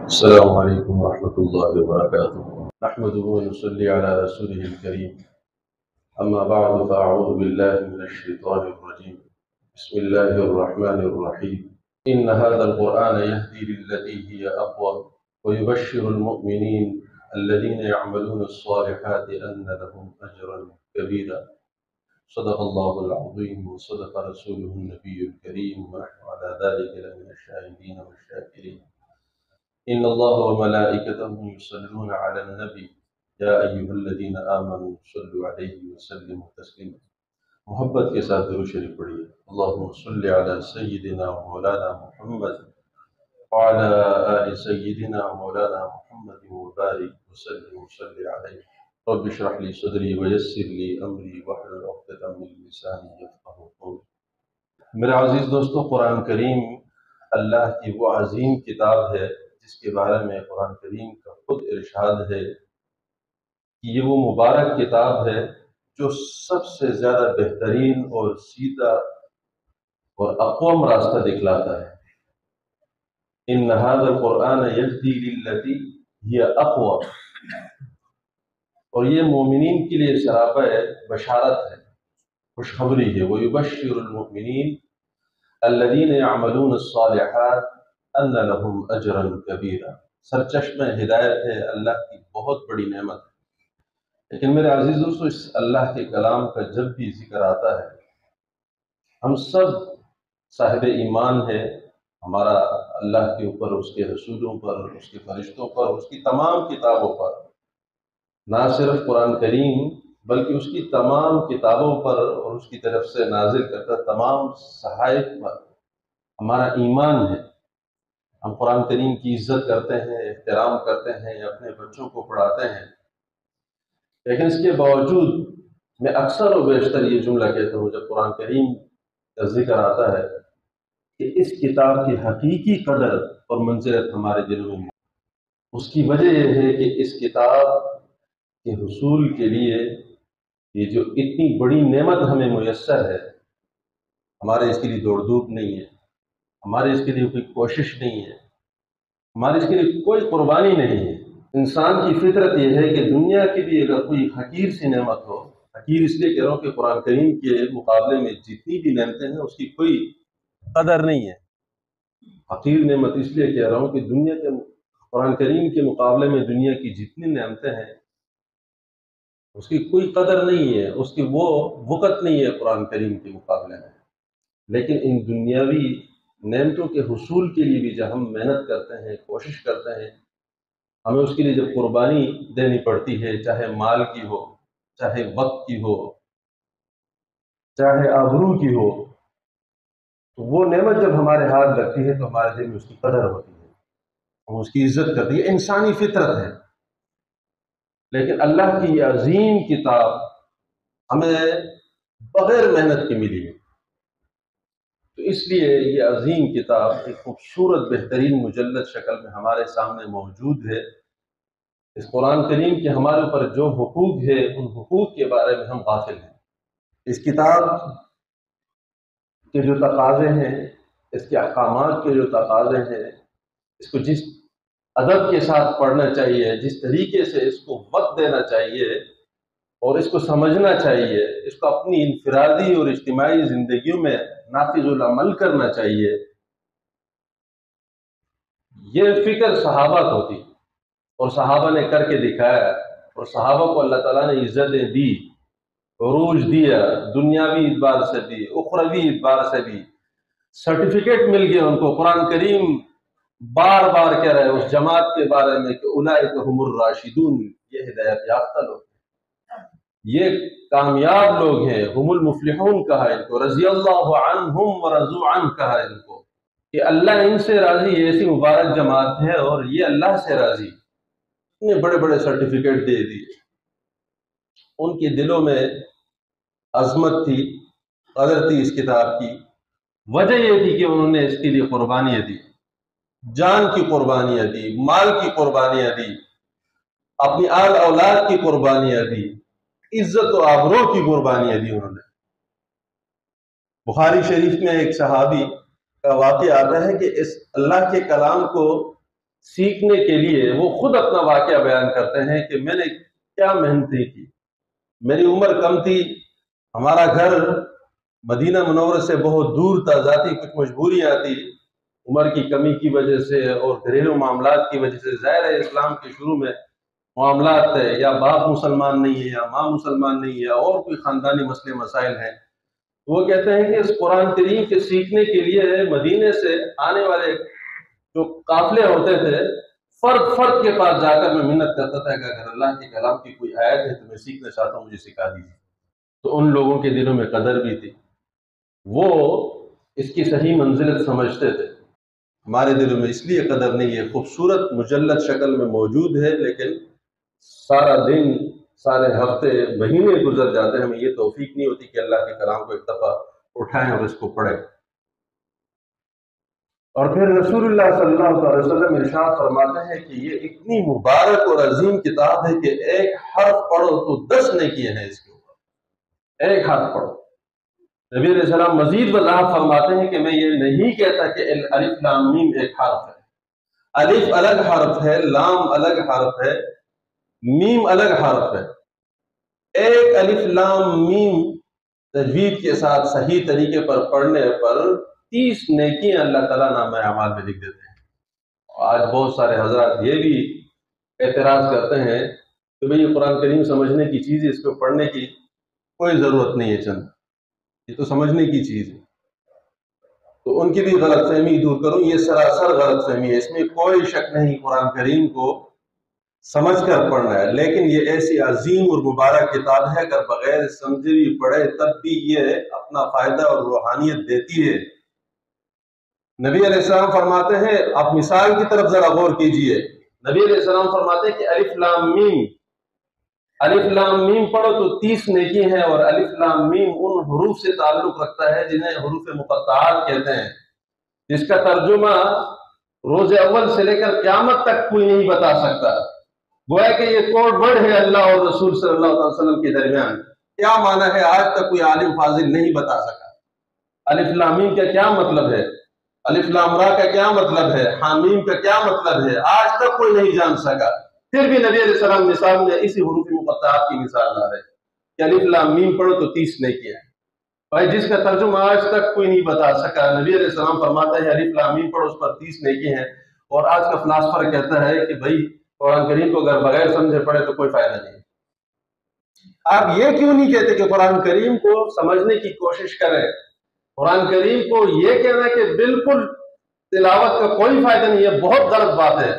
السلام علیکم ورحمۃ اللہ وبرکاتہ نحمده ونصلي على رسوله الكريم اما بعد فاعوذ بالله من الشيطان الرجيم بسم الله الرحمن الرحيم ان هذا القرآن يهدي للتي هي اقوم ويبشر المؤمنين الذين يعملون الصالحات ان لهم اجرا كبيرا صدق الله العظيم وصدق رسوله النبي الكريم ونحن على ذلك لمن الشاهدين والشاكرين إن الله وملائكته يصلون على النبي يا أيها الذين آمنوا صلوا عليه وسلموا تسليما محبت کے ساتھ درود شریف پڑھیے اللهم صل على سيدنا مولانا محمد وعلى آل سيدنا مولانا محمد وبارك وسلم وصل عليه رب اشرح لي صدري ويسر لي أمري واحلل عقدة من لساني يفقهوا قولي میرے عزیز دوستو، قرآن کریم اللہ کی وہ عظیم کتاب ہے جس کے بارے میں قرآن کریم کا خود ارشاد ہے کہ یہ وہ مبارک کتاب ہے جو سب سے زیادہ بہترین اور سیدھا اور اقوم راستہ دکھلاتا ہے۔ ان هذا القرآن یہدی للتی ہی اقوم، اور یہ مومنین کے لیے سراپا بشارت ہے، خوشخبری ہے۔ وَيُبَشِّرُ الْمُؤْمِنِينَ الَّذِينَ يَعْمَلُونَ الصَّالِحَاتِ أَنَّ لَهُمْ أَجْرًا كَبِيرًا۔ سرچشمہ ہدایت ہے، اللہ کی بہت بڑی نعمت ہے۔ لیکن میرے عزیز دوستو، اس اللہ کے کلام کا جب بھی ذکر آتا ہے، ہم سب صاحب ایمان ہیں، ہمارا اللہ کے اوپر، اس کے رسولوں پر، اس کے فرشتوں پر، اس کی تمام کتابوں پر، نہ صرف قرآن کریم بلکہ اس کی تمام کتابوں پر اور اس کی طرف سے نازل کرتا تمام صحائف پر ہمارا ایمان ہے۔ ہم قرآن کریم کی عزت کرتے ہیں، احترام کرتے ہیں، اپنے بچوں کو پڑھاتے ہیں، لیکن اس کے باوجود میں اکثر و بیشتر یہ جملہ کہتا ہوں جب قرآن کریم کا ذکر آتا ہے کہ اس کتاب کی حقیقی قدر اور منزلت ہمارے دلوں میں، اس کی وجہ یہ ہے کہ اس کتاب کے حصول کے لیے یہ جو اتنی بڑی نعمت ہمیں میسر ہے، ہمارے اس کے لیے دوڑ دھوپ نہیں ہے، ہمارے اس کے لیے کوئی کوشش نہیں ہے، ہمارے اس کے لیے کوئی قربانی نہیں ہے۔ انسان کی فطرت یہ ہے کہ دنیا کی بھی اگر کوئی حقیر سی نعمت ہو، حقیر اس لیے کہہ رہا ہوں کہ قرآن کریم کے مقابلے میں جتنی بھی نعمتیں ہیں اس کی کوئی قدر نہیں ہے۔ حقیر نعمت اس لیے کہہ رہا ہوں کہ دنیا کے قرآن کریم کے مقابلے میں دنیا کی جتنی نعمتیں ہیں اس کی کوئی قدر نہیں ہے، اس کی وہ وقت نہیں ہے قرآن کریم کے مقابلے میں۔ لیکن ان دنیاوی نعمتوں کے حصول کے لیے بھی جب ہم محنت کرتے ہیں، کوشش کرتے ہیں، ہمیں اس کے لیے جب قربانی دینی پڑتی ہے، چاہے مال کی ہو، چاہے وقت کی ہو، چاہے آبرو کی ہو، تو وہ نعمت جب ہمارے ہاتھ لگتی ہے تو ہمارے دل میں اس کی قدر ہوتی ہے، ہم اس کی عزت کرتے ہیں۔ یہ انسانی فطرت ہے۔ لیکن اللہ کی یہ عظیم کتاب ہمیں بغیر محنت کی ملی ہے، تو اس لیے یہ عظیم کتاب ایک خوبصورت بہترین مجلد شکل میں ہمارے سامنے موجود ہے۔ اس قرآن کریم کے ہمارے اوپر جو حقوق ہے ان حقوق کے بارے میں ہم غافل ہیں۔ اس کتاب کے جو تقاضے ہیں، اس کے احکامات کے جو تقاضے ہیں، اس کو جس ادب کے ساتھ پڑھنا چاہیے، جس طریقے سے اس کو وقت دینا چاہیے اور اس کو سمجھنا چاہیے، اس کو اپنی انفرادی اور اجتماعی زندگیوں میں نافذ العمل کرنا چاہیے، یہ فکر صحابہ کو تھی اور صحابہ نے کر کے دکھایا، اور صحابہ کو اللہ تعالیٰ نے عزتیں دی، عروج دیا، دنیاوی اعتبار سے بھی، اخروی اعتبار سے بھی، سرٹیفکیٹ مل گیا ان کو۔ قرآن کریم بار بار کہہ رہے ہیں اس جماعت کے بارے میں کہ اولئک هم الراشدون، یہ ہدایت یافتہ لوگ ہیں، یہ کامیاب لوگ ہیں، ہم المفلحون کہا ان کو، رضی اللہ عنہم ورضوا عنہ کہا ان کو، کہ اللہ ان سے راضی، ایسی مبارک جماعت ہے اور یہ اللہ سے راضی۔ اتنے بڑے بڑے سرٹیفکیٹ دے دیے۔ ان کے دلوں میں عظمت تھی، قدر تھی اس کتاب کی۔ وجہ یہ تھی کہ انہوں نے اس کے لیے قربانیاں دی، جان کی قربانیاں دی، مال کی قربانیاں دی، اپنی آل اولاد کی قربانیاں دی، عزت و آبرو کی قربانیاں دی انہوں نے۔ بخاری شریف میں ایک صحابی کا واقعہ آتا ہے کہ اس اللہ کے کلام کو سیکھنے کے لیے وہ خود اپنا واقعہ بیان کرتے ہیں کہ میں نے کیا محنتیں کی، میری عمر کم تھی، ہمارا گھر مدینہ منورہ سے بہت دور تھا، ذاتی کچھ مجبوریاں تھی عمر کی کمی کی وجہ سے اور گھریلو معاملات کی وجہ سے۔ ظاہر ہے اسلام کے شروع میں معاملات ہے، یا باپ مسلمان نہیں ہے یا ماں مسلمان نہیں ہے، اور کوئی خاندانی مسئلے مسائل ہیں۔ وہ کہتے ہیں کہ اس قرآن کریم کے سیکھنے کے لیے مدینے سے آنے والے جو قافلے ہوتے تھے، فرد فرد کے پاس جا کر میں منت کرتا تھا کہ اگر اللہ کے کلام کی کوئی آیت ہے تو میں سیکھنا چاہتا ہوں، مجھے سکھا دیجیے۔ تو ان لوگوں کے دلوں میں قدر بھی تھی، وہ اس کی صحیح منزلت سمجھتے تھے۔ ہمارے دلوں میں اس لیے قدر نہیں ہے، خوبصورت مجلد شکل میں موجود ہے، لیکن سارا دن، سارے ہفتے، مہینے گزر جاتے ہیں، ہمیں یہ توفیق نہیں ہوتی کہ اللہ کے کلام کو ایک دفعہ اٹھائیں اور اس کو پڑھیں۔ اور پھر رسول اللہ صلی اللہ علیہ وسلم ارشاد فرماتے ہیں کہ یہ اتنی مبارک اور عظیم کتاب ہے کہ ایک حرف پڑھو تو 10 نیکیاں ہیں اس کے اوپر، ایک حرف پڑھو۔ نبی علیہ السلام مزید وضاحت فرماتے ہیں کہ میں یہ نہیں کہتا کہ الف لام میم ایک حرف ہے، الف الگ حرف ہے، لام الگ حرف ہے، میم الگ حرف ہے۔ ایک الف لام میم تجوید کے ساتھ صحیح طریقے پر پڑھنے پر 30 نیکیاں اللہ تعالیٰ نامہ اعمال میں لکھ دیتے ہیں۔ آج بہت سارے حضرات یہ بھی اعتراض کرتے ہیں کہ بھئی یہ قرآن کریم سمجھنے کی چیز ہے، اس کو پڑھنے کی کوئی ضرورت نہیں ہے، چند یہ تو سمجھنے کی چیز ہے۔ تو ان کی بھی غلط فہمی دور کروں، یہ سراسر غلط فہمی ہے، اس میں کوئی شک نہیں، قرآن کریم کو سمجھ کر پڑھنا ہے، لیکن یہ ایسی عظیم اور مبارک کتاب ہے، اگر بغیر سمجھے بھی پڑھے تب بھی یہ اپنا فائدہ اور روحانیت دیتی ہے۔ نبی علیہ السلام فرماتے ہیں، آپ مثال کی طرف ذرا غور کیجئے، نبی علیہ السلام فرماتے ہیں کہ الف لام میم، الف لام میم پڑھو تو 30 نیکی ہیں، اور الف لام میم ان حروف سے تعلق رکھتا ہے جنہیں حروف مقطعات کہتے ہیں، جس کا ترجمہ روز اول سے لے کر قیامت تک کوئی نہیں بتا سکتا۔ گویا کہ یہ کوڈ ورڈ ہے اللہ اور رسول صلی اللہ علیہ وسلم کے درمیان۔ کیا معنی ہے آج تک کوئی عالم فاضل نہیں بتا سکا۔ الف لام میم کا کیا مطلب ہے، الف لام را کا کیا مطلب ہے، حامیم کا کیا مطلب ہے، آج تک کوئی نہیں جان سکا۔ پھر بھی نبی علیہ السلام مثال میں اسی حروف مقطعات کی مثال لا رہے کہ الف لام میم پڑھو تو 30 نیکیاں ہیں۔ بھائی جس کا ترجمہ آج تک کوئی نہیں بتا سکا، نبی علیہ السلام فرماتا ہے الف لام میم پڑھو، اس پر 30 نیکی ہیں۔ اور آج کا فلاسفر کہتا ہے کہ بھائی قرآن کریم کو اگر بغیر سمجھے پڑھے تو کوئی فائدہ نہیں۔ آپ یہ کیوں نہیں کہتے کہ قرآن کریم کو سمجھنے کی کوشش کریں؟ قرآن کریم کو یہ کہنا کہ بالکل تلاوت کا کوئی فائدہ نہیں ہے، بہت غلط بات ہے۔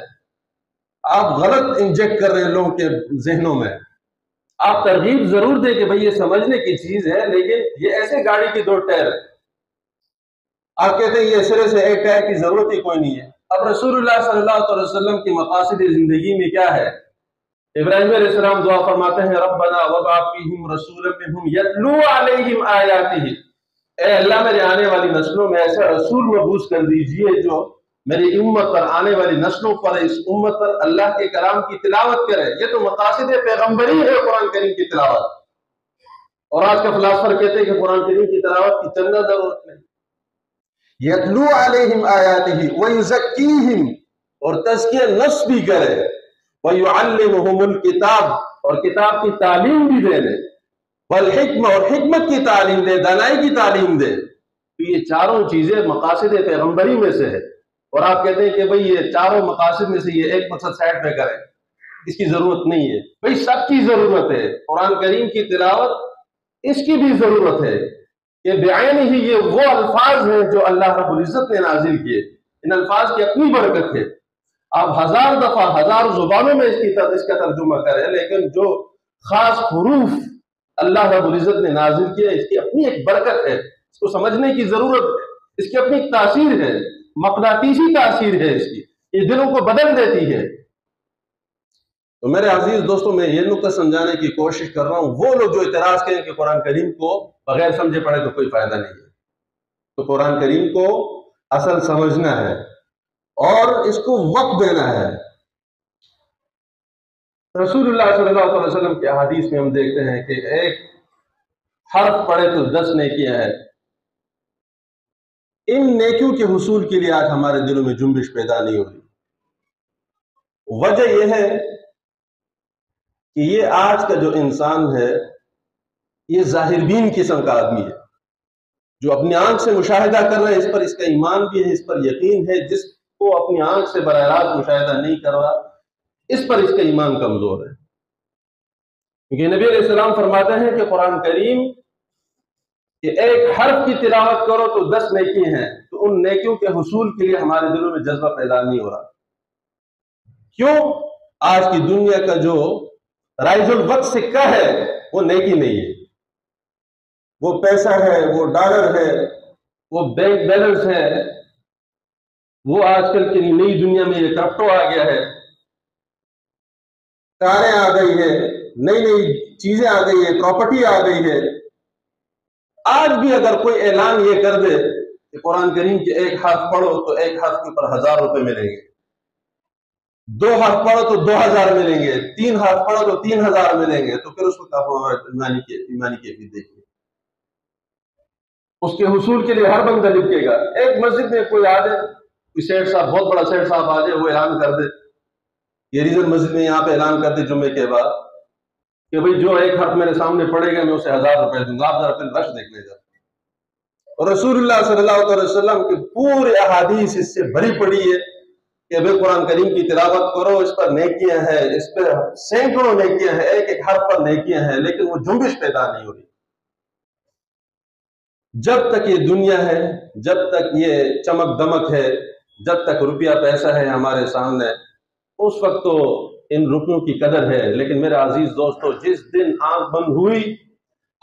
آپ غلط انجیکٹ کر رہے ہیں لوگوں کے ذہنوں میں۔ آپ ترغیب ضرور دیں کہ بھئی یہ سمجھنے کی چیز ہے، لیکن یہ ایسے گاڑی کی 2 ٹائر ہے، آپ کہتے ہیں یہ سرے سے ایک ٹائر کی ضرورت ہی کوئی نہیں ہے۔ اب رسول اللہ صلی اللہ علیہ وسلم کی مقاصد زندگی میں کیا ہے؟ ابراہیم علیہ السلام دعا فرماتے ہیں ربنا وابعث فیہم رسولا منہم یتلو علیہم آیاتہ، اے اللہ میرے آنے والی نسلوں میں ایسا رسول مبعوث کر دیجئے جو میری امت پر، آنے والی نسلوں پر، اس امت پر اللہ کے کلام کی تلاوت کرے۔ یہ تو مقاصد پیغمبری ہے قرآن کریم کی تلاوت۔ اور آج کا فلاسفر کہتے ہیں کہ قرآن کریم کی تلاوت کی چندہ ضرورت نہیں۔ یتلو علیہم آیاتہ ویزکیہم، اور تزکیہ نفس بھی کرے، ویعلمہم الکتاب، اور کتاب کی تعلیم بھی دے دے، والحکمہ، اور حکمت کی تعلیم دے، دانائی کی تعلیم دے۔ تو یہ چاروں چیزیں مقاصد پیغمبری میں سے ہے، اور آپ کہتے ہیں کہ بھئی یہ چاروں مقاصد میں سے یہ ایک مقصد سائڈ پہ کریں، اس کی ضرورت نہیں ہے۔ بھئی سب کی ضرورت ہے، قرآن کریم کی تلاوت اس کی بھی ضرورت ہے۔ یہ بعین ہی یہ وہ الفاظ ہیں جو اللہ رب العزت نے نازل کیے، ان الفاظ کی اپنی برکت ہے۔ آپ 1000 دفعہ 1000 زبانوں میں اس کا ترجمہ کریں، لیکن جو خاص حروف اللہ رب العزت نے نازل کیا، اس کی اپنی ایک برکت ہے، اس کو سمجھنے کی ضرورت ہے، اس کی اپنی ایک تاثیر ہے، مقناطیسی تاثیر ہے اس کی، یہ دلوں کو بدل دیتی ہے۔ تو میرے عزیز دوستوں، میں یہ نقطہ سمجھانے کی کوشش کر رہا ہوں، وہ لوگ جو اعتراض کریں کہ قرآن کریم کو بغیر سمجھے پڑھے تو کوئی فائدہ نہیں ہے، تو قرآن کریم کو اصل سمجھنا ہے اور اس کو وقت دینا ہے۔ رسول اللہ صلی اللہ علیہ وسلم کے احادیث میں ہم دیکھتے ہیں کہ ایک حرف پڑھے تو 10 نیکیاں ہیں۔ ان نیکیوں کے حصول کے لیے آج ہمارے دلوں میں جنبش پیدا نہیں ہو رہی۔ وجہ یہ ہے کہ یہ آج کا جو انسان ہے یہ ظاہر بین قسم کا آدمی ہے، جو اپنی آنکھ سے مشاہدہ کر رہے ہیں، اس پر اس کا ایمان بھی ہے، اس پر یقین ہے۔ جس کو اپنی آنکھ سے براہ راست مشاہدہ نہیں کر رہا، اس پر اس کا ایمان کمزور ہے، کیونکہ نبی علیہ السلام فرماتے ہیں کہ قرآن کریم کہ ایک حرف کی تلاوت کرو تو 10 نیکی ہیں، تو ان نیکیوں کے حصول کے لیے ہمارے دلوں میں جذبہ پیدا نہیں ہو رہا۔ کیوں؟ آج کی دنیا کا جو رائج الوقت سکہ ہے وہ نیکی نہیں ہے، وہ پیسہ ہے، وہ ڈالر ہے، وہ بینک بیلنس ہے، وہ آج کل کی نئی دنیا میں یہ کرپٹو آ گیا ہے، کاریں آ گئی ہے، نئی نئی چیزیں آ گئی ہے، پراپرٹی آ گئی ہے۔ آج بھی اگر کوئی اعلان یہ کر دے کہ قرآن کریم کے ایک حرف پڑھو تو ایک حرف کے اوپر 1000 روپے ملیں گے، 2 حرف پڑھو تو 2000 ملیں گے، 3 حرف پڑھو تو 3000 ملیں گے، تو پھر اس کو ایمانی کیفیت دیکھیے، اس کے حصول کے لیے ہر بندہ لکھے گا۔ ایک مسجد میں کوئی آ جائے، کوئی سیٹ صاحب، بہت بڑا سیٹ صاحب آ جائے، وہ اعلان کر دے، یہ ریزن مسجد میں یہاں پہ اعلان کر دے جمعے کے بعد کہ بھئی جو ایک حرف میرے سامنے پڑے گا میں اسے 1000 روپے دوں گا، آپ ذرا پھر رش دیکھ لے گا۔ اور رسول اللہ صلی اللہ علیہ وسلم کی پورے احادیث اس سے بھری پڑی ہے کہ بھئی قرآن کریم کی تلاوت کرو، اس پر نیکیاں ہیں، اس پر سینکڑوں نیکیاں ہیں، ایک ایک حرف پر نیکیاں ہیں، لیکن وہ جنبش پیدا نہیں ہو رہی۔ جب تک یہ دنیا ہے، جب تک یہ چمک دمک ہے، جب تک روپیہ پیسہ ہے ہمارے سامنے، اس وقت تو ان روپیوں کی قدر ہے، لیکن میرے عزیز دوستو، جس دن آنکھ بند ہوئی،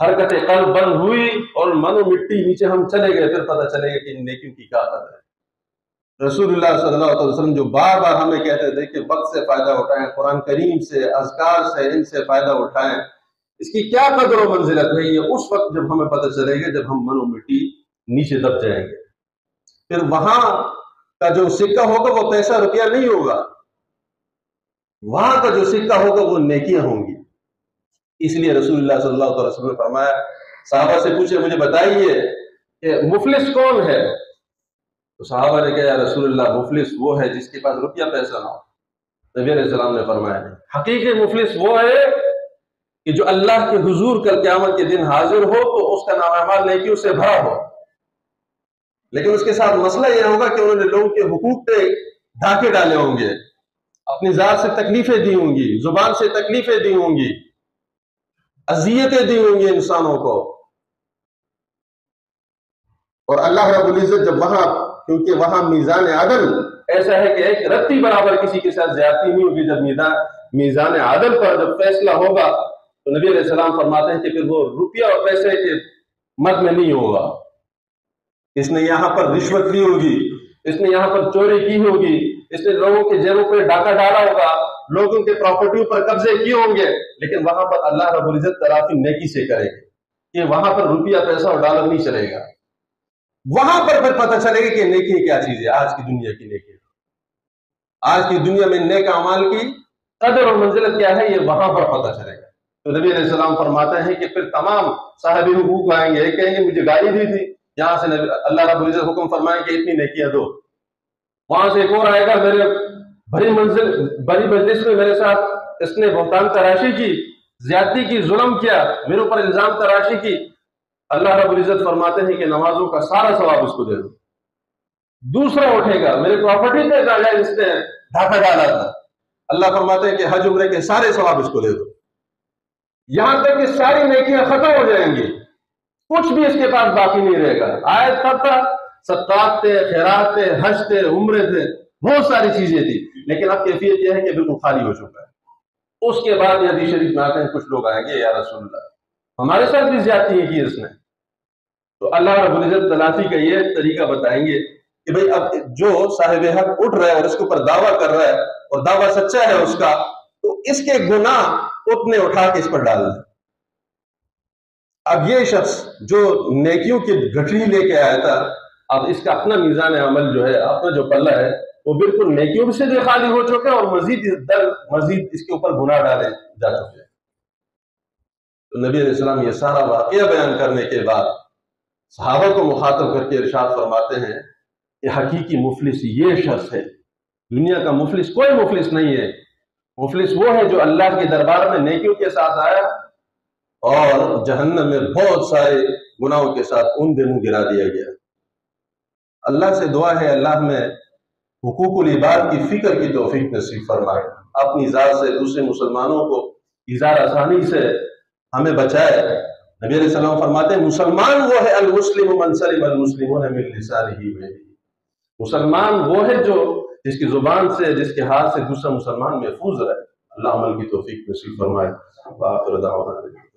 حرکت قلب بند ہوئی اور من و مٹی نیچے ہم چلے گئے، پھر پتہ چلے گا کہ ان نیکیوں کی کیا قدر ہے۔ رسول اللہ صلی اللہ علیہ وسلم جو بار بار ہمیں کہتے تھے کہ وقت سے فائدہ اٹھائیں، قرآن کریم سے، اذکار سے، ان سے فائدہ اٹھائیں، اس کی کیا قدر و منزلت ہے، یہ اس وقت جب ہمیں پتہ چلے گا جب ہم من و مٹی نیچے دب جائیں گے۔ پھر وہاں کا جو سکہ ہوگا وہ پیسہ روپیہ نہیں ہوگا، وہاں کا جو سکہ ہوگا وہ نیکیاں ہوں گی۔ اس لیے رسول اللہ صلی اللہ علیہ وسلم نے فرمایا، صحابہ سے پوچھے مجھے بتائیے کہ مفلس کون ہے؟ تو صحابہ نے کہا یا رسول اللہ مفلس وہ ہے جس کے پاس روپیہ پیسہ نہ ہو۔ نبی علیہ السلام نے فرمایا حقیقی مفلس وہ ہے کہ جو اللہ کے حضور کل قیامت کے دن حاضر ہو تو اس کا نام اعمال نیکیوں سے بھرا ہو، لیکن اس کے ساتھ مسئلہ یہ ہوگا کہ انہوں نے لوگوں کے حقوق پہ ڈھاکے ڈالے ہوں گے، اپنی ذات سے تکلیفیں دی ہوں گی، زبان سے تکلیفیں دی ہوں گی، اذیتیں دی ہوں گی انسانوں کو۔ اور اللہ رب العزت جب وہاں، کیونکہ وہاں میزان عدل ایسا ہے کہ ایک رتی برابر کسی کے ساتھ زیادتی نہیں ہوگی، جب میزان عدل پر جب فیصلہ ہوگا تو نبی علیہ السلام فرماتے ہیں کہ پھر وہ روپیہ اور پیسے کے مد میں نہیں ہوگا، اس نے یہاں پر رشوت لی ہوگی، اس نے یہاں پر چوری کی ہوگی، اس نے لوگوں کے جیبوں پہ ڈاکہ ڈالا ہوگا، لوگوں کے پراپرٹیوں پر قبضے کیے ہوں گے، لیکن وہاں پر اللہ رب العزت ترافی نیکی سے کرے گا کہ وہاں پر روپیہ پیسہ اور ڈالر نہیں چلے گا۔ وہاں پر پھر پتہ چلے گا کہ نیکی کیا چیز ہے، آج کی دنیا کی نیکی، آج کی دنیا میں نیک اعمال کی قدر اور منزلت کیا ہے، یہ وہاں پر پتہ چلے گا۔ تو نبی علیہ السلام فرماتے ہیں کہ پھر تمام صاحب حقوق آئیں گے، ایک کہیں گے مجھے گالی دی تھی، یہاں سے اللہ رب العزت حکم فرمائیں کہ اتنی نیکیاں دو، وہاں سے ایک اور آئے گا میرے بڑی مجلس میں میرے ساتھ اس نے بہتان تراشی کی، زیادتی کی، ظلم کیا، میرے اوپر الزام تراشی کی، اللہ رب العزت فرماتے ہیں کہ نمازوں کا سارا ثواب اس کو دے دو۔ دوسرا اٹھے گا میرے پراپرٹی پہ اس نے ڈھاکہ ڈالا تھا، اللہ فرماتے ہیں کہ حج عمرے کے سارے ثواب اس کو دے دو، یہاں تک کہ ساری نیکیاں ختم ہو جائیں گی، کچھ بھی اس کے پاس باقی نہیں رہے گا۔ آیت تب تھا صدقات تھے، خیرات تھے، حج تھے، عمرے تھے، بہت ساری چیزیں تھی، لیکن اب کیفیت یہ ہے کہ بالکل خالی ہو چکا ہے۔ اس کے بعد حدیث شریف میں آتے ہیں کچھ لوگ آئیں گے یا رسول اللہ ہمارے ساتھ بھی زیادتی کی اس نے، تو اللہ رب العزت تلافی کا یہ طریقہ بتائیں گے کہ بھئی اب جو صاحب حق اٹھ رہا ہے اور اس کے اوپر دعویٰ کر رہا ہے اور دعویٰ سچا ہے اس کا، تو اس کے گناہ اتنے اٹھا کے اس پر ڈال دیں۔ اب یہ شخص جو نیکیوں کی گٹھڑی لے کے آیا تھا، اب اس کا اپنا میزان عمل جو ہے، اپنا جو پلہ ہے وہ بالکل نیکیوں سے بھی خالی ہو چکا ہے اور مزید اس کے اوپر گناہ ڈالے جا چکے ہیں۔ تو نبی علیہ السلام یہ سارا واقعہ بیان کرنے کے بعد صحابہ کو مخاطب کر کے ارشاد فرماتے ہیں کہ حقیقی مفلس یہ شخص ہے دنیا کا مفلس کوئی مفلس نہیں ہے، مفلس وہ ہے جو اللہ کے دربار میں نیکیوں کے ساتھ آیا اور جہنم میں بہت سارے گناہوں کے ساتھ ان دنوں گرا دیا گیا۔ اللہ سے دعا ہے اللہ میں حقوق العباد کی فکر کی توفیق نصیب فرمائے، اپنی ذات سے دوسرے مسلمانوں کو اظہار آسانی سے ہمیں بچائے۔ نبی علیہ السلام فرماتے ہیں مسلمان وہ ہے المسلم من سلم المسلمون من لسانہ ویدہ، مسلمان وہ ہے جو جس کی زبان سے جس کے ہاتھ سے دوسرا مسلمان محفوظ رہے۔ اللہ عمل کی توفیق نصیب فرمائے۔ وآخر دعوانا